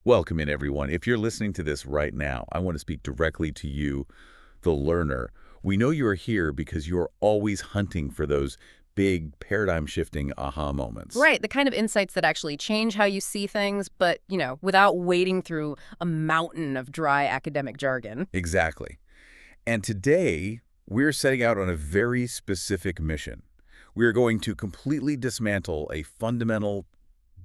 Welcome in, everyone. If you're listening to this right now, I want to speak directly to you, the learner. We know you're here because you're always hunting for those big paradigm-shifting aha moments. Right, the kind of insights that actually change how you see things, but, without wading through a mountain of dry academic jargon. Exactly. And today, we're setting out on a very specific mission. We're going to completely dismantle a fundamental,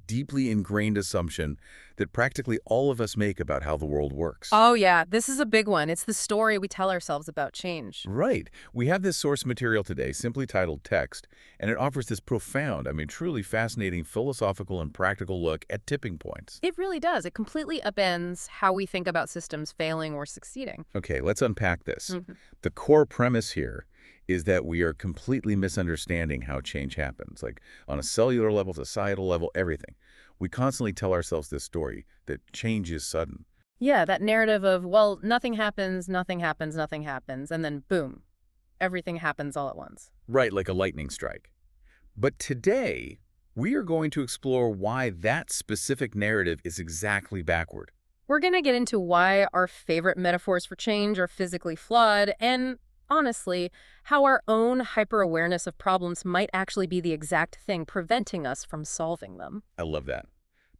deeply ingrained assumption that practically all of us make about how the world works. Oh, yeah, this is a big one. It's the story we tell ourselves about change. Right. We have this source material today, simply titled Text, and it offers this profound, truly fascinating philosophical and practical look at tipping points. It really does. It completely upends how we think about systems failing or succeeding. Okay, let's unpack this. Mhm. The core premise here is that we are completely misunderstanding how change happens, like on a cellular level, societal level, everything. We constantly tell ourselves this story that change is sudden. Yeah, that narrative of, well, nothing happens, nothing happens, nothing happens, and then boom, everything happens all at once. Right, like a lightning strike. But today, we are going to explore why that specific narrative is exactly backward. We're going to get into why our favorite metaphors for change are physically flawed and, honestly, how our own hyper-awareness of problems might actually be the exact thing preventing us from solving them. I love that.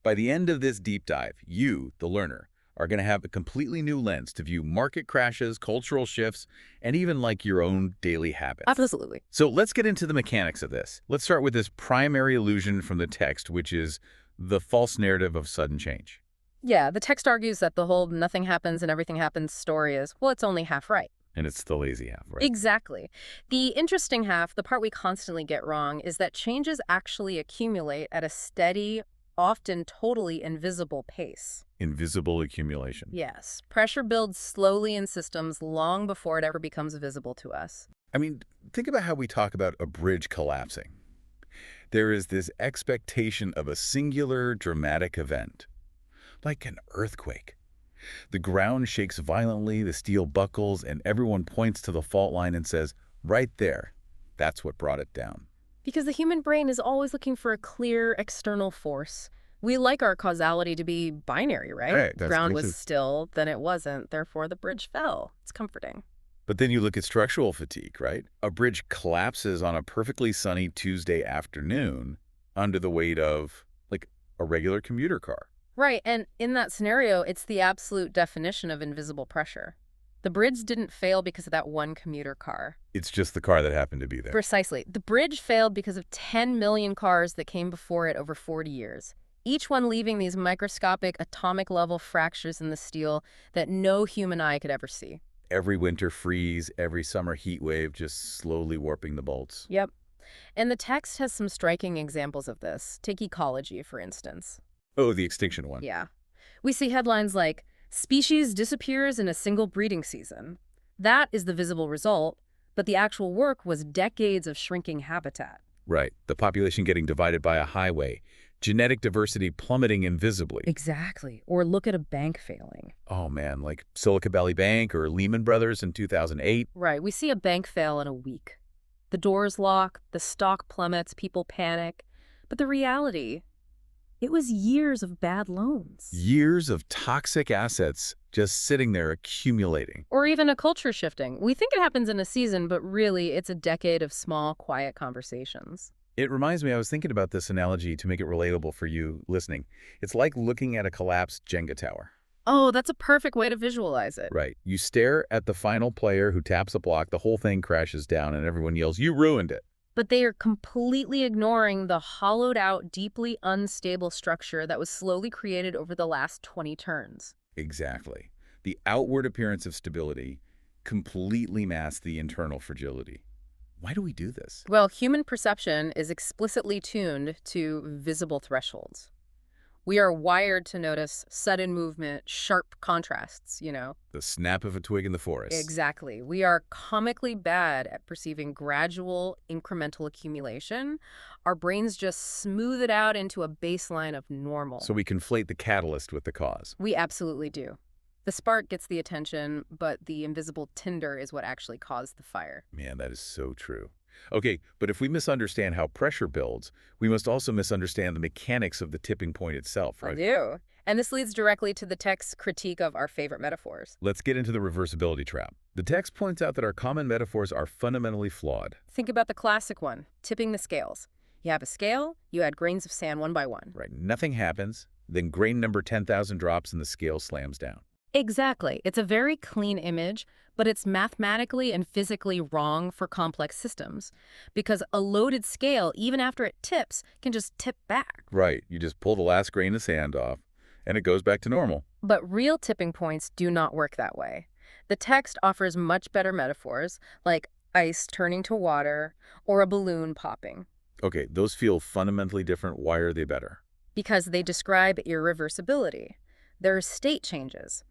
By the end of this deep dive, you, the learner, are going to have a completely new lens to view market crashes, cultural shifts, and even like your own daily habits. Absolutely. So let's get into the mechanics of this. Let's start with this primary illusion from the text, which is the false narrative of sudden change. Yeah, the text argues that the whole nothing happens and everything happens story is, well, it's only half right. And it's the lazy half, right? Exactly. The interesting half, the part we constantly get wrong, is that changes actually accumulate at a steady, often totally invisible pace. Invisible accumulation. Yes. Pressure builds slowly in systems long before it ever becomes visible to us. Think about how we talk about a bridge collapsing. There is this expectation of a singular, dramatic event, like an earthquake. The ground shakes violently, the steel buckles, and everyone points to the fault line and says, right there, that's what brought it down. Because the human brain is always looking for a clear external force. We like our causality to be binary, right? Right, The that's ground basic. was still, then it wasn't, therefore the bridge fell. It's comforting. But then you look at structural fatigue, right? A bridge collapses on a perfectly sunny Tuesday afternoon under the weight of, like, a regular commuter car. Right, and in that scenario, it's the absolute definition of invisible pressure. The bridge didn't fail because of that one commuter car. It's just the car that happened to be there. Precisely. The bridge failed because of 10 million cars that came before it over 40 years, each one leaving these microscopic atomic-level fractures in the steel that no human eye could ever see. Every winter freeze, every summer heat wave just slowly warping the bolts. Yep. And the text has some striking examples of this. Take ecology, for instance. Oh, the extinction one. Yeah. We see headlines like, species disappears in a single breeding season. That is the visible result, but the actual work was decades of shrinking habitat. Right. The population getting divided by a highway. Genetic diversity plummeting invisibly. Exactly. Or look at a bank failing. Oh, man, like Silicon Valley Bank or Lehman Brothers in 2008. Right. We see a bank fail in a week. The doors lock, the stock plummets, people panic. But the reality, it was years of bad loans. Years of toxic assets just sitting there accumulating. Or even a culture shifting. We think it happens in a season, but really it's a decade of small, quiet conversations. It reminds me, I was thinking about this analogy to make it relatable for you listening. It's like looking at a collapsed Jenga tower. Oh, that's a perfect way to visualize it. Right. You stare at the final player who taps a block, the whole thing crashes down, and everyone yells, "You ruined it." But they are completely ignoring the hollowed-out, deeply unstable structure that was slowly created over the last 20 turns. Exactly. The outward appearance of stability completely masks the internal fragility. Why do we do this? Well, human perception is explicitly tuned to visible thresholds. We are wired to notice sudden movement, sharp contrasts, The snap of a twig in the forest. Exactly. We are comically bad at perceiving gradual, incremental accumulation. Our brains just smooth it out into a baseline of normal. So we conflate the catalyst with the cause. We absolutely do. The spark gets the attention, but the invisible tinder is what actually caused the fire. Man, that is so true. Okay, but if we misunderstand how pressure builds, we must also misunderstand the mechanics of the tipping point itself, I right? do. And this leads directly to the text's critique of our favorite metaphors. Let's get into the reversibility trap. The text points out that our common metaphors are fundamentally flawed. Think about the classic one, tipping the scales. You have a scale, you add grains of sand one by one. Right, nothing happens, then grain number 10,000 drops and the scale slams down. Exactly. It's a very clean image, but it's mathematically and physically wrong for complex systems. Because a loaded scale, even after it tips, can just tip back. Right, you just pull the last grain of sand off, and it goes back to normal. But real tipping points do not work that way. The text offers much better metaphors, like ice turning to water or a balloon popping, Okay, those feel fundamentally different. Why are they better? because they describe irreversibility. There are state changes.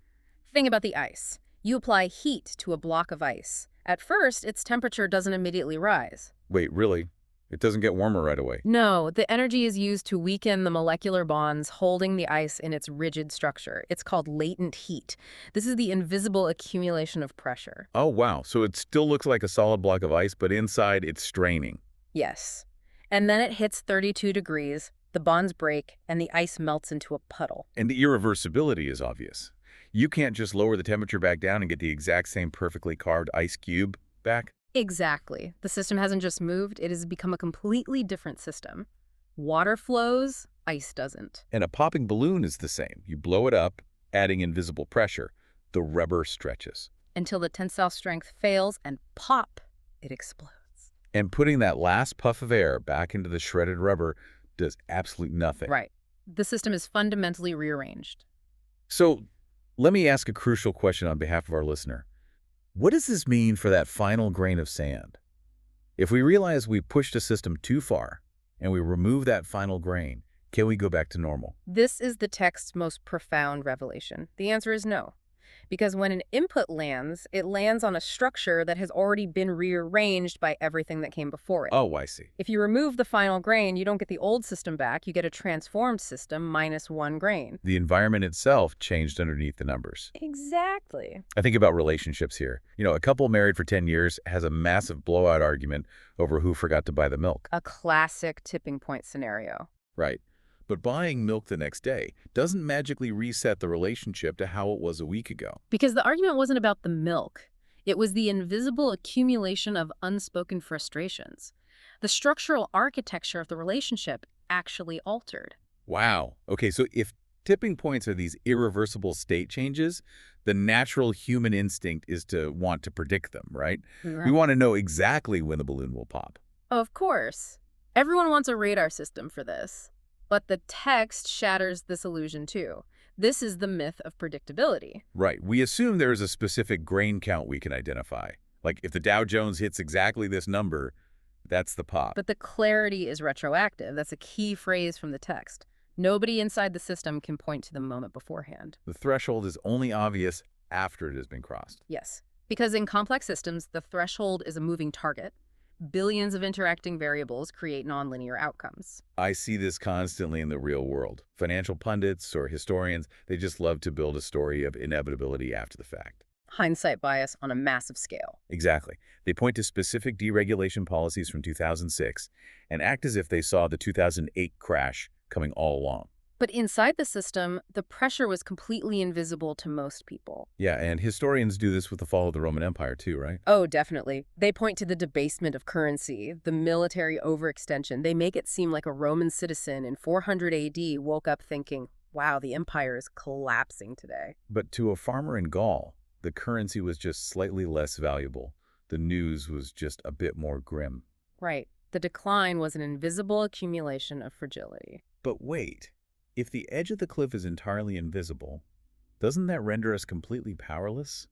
Think about the ice. You apply heat to a block of ice. At first, its temperature doesn't immediately rise. Wait, really? It doesn't get warmer right away. No, the energy is used to weaken the molecular bonds holding the ice in its rigid structure. It's called latent heat. This is the invisible accumulation of pressure. Oh, wow. So it still looks like a solid block of ice, but inside it's straining. Yes. And then it hits 32 degrees, the bonds break, and the ice melts into a puddle. And the irreversibility is obvious. You can't just lower the temperature back down and get the exact same perfectly carved ice cube back. Exactly. The system hasn't just moved, it has become a completely different system. Water flows, ice doesn't. And a popping balloon is the same. You blow it up, adding invisible pressure. The rubber stretches. Until the tensile strength fails and pop, it explodes. And putting that last puff of air back into the shredded rubber does absolutely nothing. Right. The system is fundamentally rearranged. So let me ask a crucial question on behalf of our listener. What does this mean for that final grain of sand? If we realize we pushed a system too far and we remove that final grain, can we go back to normal? This is the text's most profound revelation. The answer is no. Because when an input lands, it lands on a structure that has already been rearranged by everything that came before it. Oh, I see. If you remove the final grain, you don't get the old system back, you get a transformed system minus one grain. The environment itself changed underneath the numbers. Exactly. I think about relationships here. A couple married for 10 years has a massive blowout argument over who forgot to buy the milk. A classic tipping point scenario. Right. But buying milk the next day doesn't magically reset the relationship to how it was a week ago. Because the argument wasn't about the milk. It was the invisible accumulation of unspoken frustrations. The structural architecture of the relationship actually altered. Wow. Okay, so if tipping points are these irreversible state changes, the natural human instinct is to want to predict them, right? We want to know exactly when the balloon will pop. Of course. Everyone wants a radar system for this. But the text shatters this illusion too. This is the myth of predictability. Right. We assume there is a specific grain count we can identify. Like if the Dow Jones hits exactly this number, that's the pop. But the clarity is retroactive. That's a key phrase from the text. Nobody inside the system can point to the moment beforehand. The threshold is only obvious after it has been crossed. Yes, because in complex systems, the threshold is a moving target. Billions of interacting variables create nonlinear outcomes. I see this constantly in the real world. Financial pundits or historians, they just love to build a story of inevitability after the fact. Hindsight bias on a massive scale. Exactly. They point to specific deregulation policies from 2006 and act as if they saw the 2008 crash coming all along. But inside the system, the pressure was completely invisible to most people. Yeah, and historians do this with the fall of the Roman Empire too, right? Oh, definitely. They point to the debasement of currency, the military overextension. They make it seem like a Roman citizen in 400 AD woke up thinking, wow, the empire is collapsing today. But to a farmer in Gaul, the currency was just slightly less valuable. The news was just a bit more grim. Right. The decline was an invisible accumulation of fragility. But wait. If the edge of the cliff is entirely invisible, doesn't that render us completely powerless?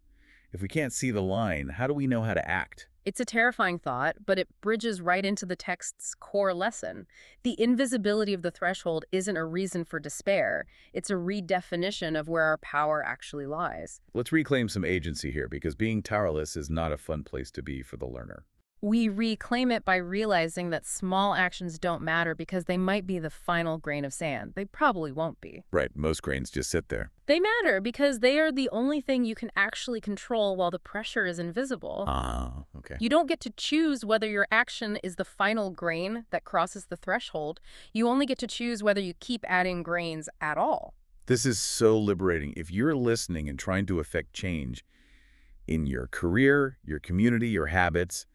If we can't see the line, how do we know how to act? It's a terrifying thought, but it bridges right into the text's core lesson. The invisibility of the threshold isn't a reason for despair. It's a redefinition of where our power actually lies. Let's reclaim some agency here, because being powerless is not a fun place to be for the learner. We reclaim it by realizing that small actions don't matter because they might be the final grain of sand. They probably won't be. Right, most grains just sit there. They matter because they are the only thing you can actually control while the pressure is invisible. Ah, okay. You don't get to choose whether your action is the final grain that crosses the threshold. You only get to choose whether you keep adding grains at all. This is so liberating. If you're listening and trying to affect change in your career, your community, your habits,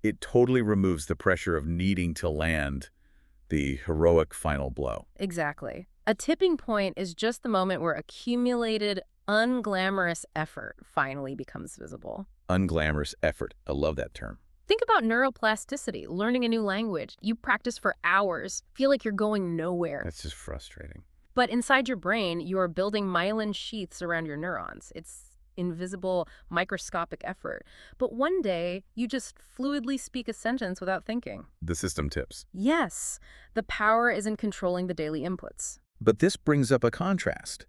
it totally removes the pressure of needing to land the heroic final blow. Exactly. A tipping point is just the moment where accumulated, unglamorous effort finally becomes visible. Unglamorous effort. I love that term. Think about neuroplasticity, learning a new language. You practice for hours, feel like you're going nowhere. That's just frustrating. But inside your brain, you are building myelin sheaths around your neurons. It's invisible, microscopic effort. But one day, you just fluidly speak a sentence without thinking. The system tips. Yes, the power is in controlling the daily inputs. But this brings up a contrast.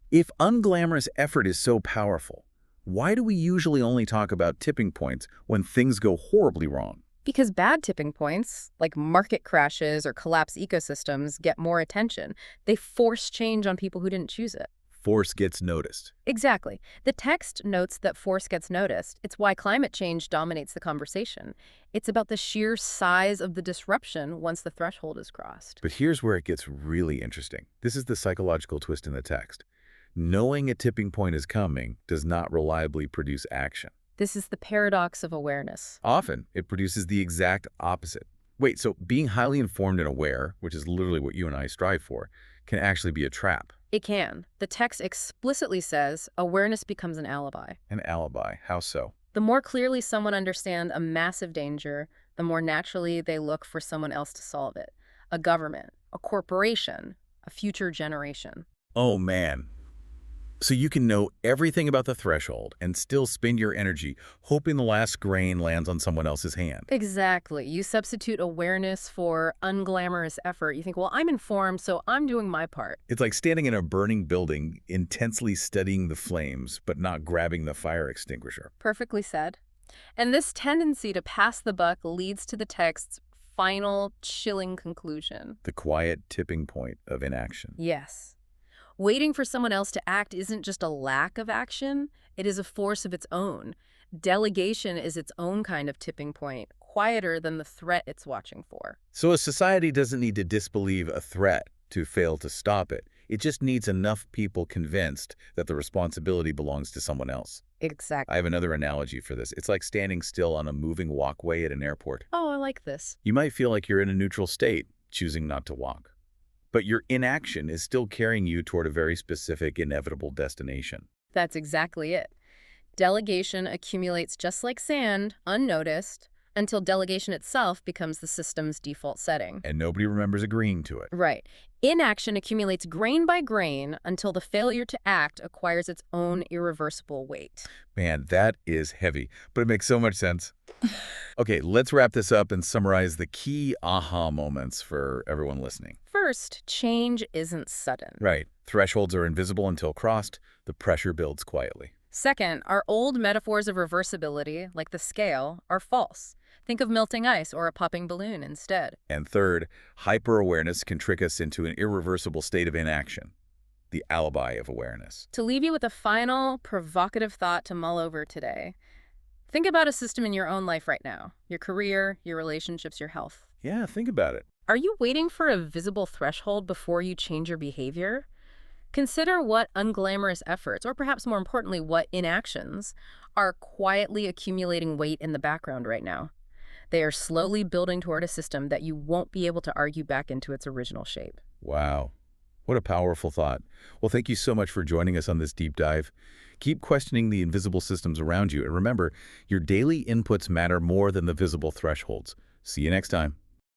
If unglamorous effort is so powerful, why do we usually only talk about tipping points when things go horribly wrong? Because bad tipping points, like market crashes or collapse ecosystems, get more attention. They force change on people who didn't choose it. Force gets noticed. Exactly. The text notes that force gets noticed. It's why climate change dominates the conversation. It's about the sheer size of the disruption once the threshold is crossed. But here's where it gets really interesting. This is the psychological twist in the text. Knowing a tipping point is coming does not reliably produce action. This is the paradox of awareness. Often, it produces the exact opposite. Wait, so being highly informed and aware, which is literally what you and I strive for, can actually be a trap. It can. The text explicitly says awareness becomes an alibi. An alibi. How so? The more clearly someone understands a massive danger, the more naturally they look for someone else to solve it. A government, a corporation, a future generation. Oh, man. So you can know everything about the threshold and still spend your energy hoping the last grain lands on someone else's hand. Exactly. You substitute awareness for unglamorous effort. You think, well, I'm informed, so I'm doing my part. It's like standing in a burning building, intensely studying the flames, but not grabbing the fire extinguisher. Perfectly said. And this tendency to pass the buck leads to the text's final, chilling conclusion. The quiet tipping point of inaction. Yes. Waiting for someone else to act isn't just a lack of action, it is a force of its own. Delegation is its own kind of tipping point, quieter than the threat it's watching for. So a society doesn't need to disbelieve a threat to fail to stop it. It just needs enough people convinced that the responsibility belongs to someone else. Exactly. I have another analogy for this. It's like standing still on a moving walkway at an airport. Oh, I like this. You might feel like you're in a neutral state, choosing not to walk. But your inaction is still carrying you toward a very specific, inevitable destination. That's exactly it. Delegation accumulates just like sand, unnoticed, until delegation itself becomes the system's default setting. And nobody remembers agreeing to it. Right. Inaction accumulates grain by grain until the failure to act acquires its own irreversible weight. Man, that is heavy, but it makes so much sense. Okay, let's wrap this up and summarize the key aha moments for everyone listening. First, change isn't sudden. Right. Thresholds are invisible until crossed. The pressure builds quietly. Second, our old metaphors of reversibility, like the scale, are false. Think of melting ice or a popping balloon instead. And third, hyper-awareness can trick us into an irreversible state of inaction, the alibi of awareness. To leave you with a final, provocative thought to mull over today, think about a system in your own life right now. Your career, your relationships, your health. Yeah, think about it. Are you waiting for a visible threshold before you change your behavior? Consider what unglamorous efforts, or perhaps more importantly, what inactions, are quietly accumulating weight in the background right now. They are slowly building toward a system that you won't be able to argue back into its original shape. Wow. What a powerful thought. Well, thank you so much for joining us on this deep dive. Keep questioning the invisible systems around you. And remember, your daily inputs matter more than the visible thresholds. See you next time.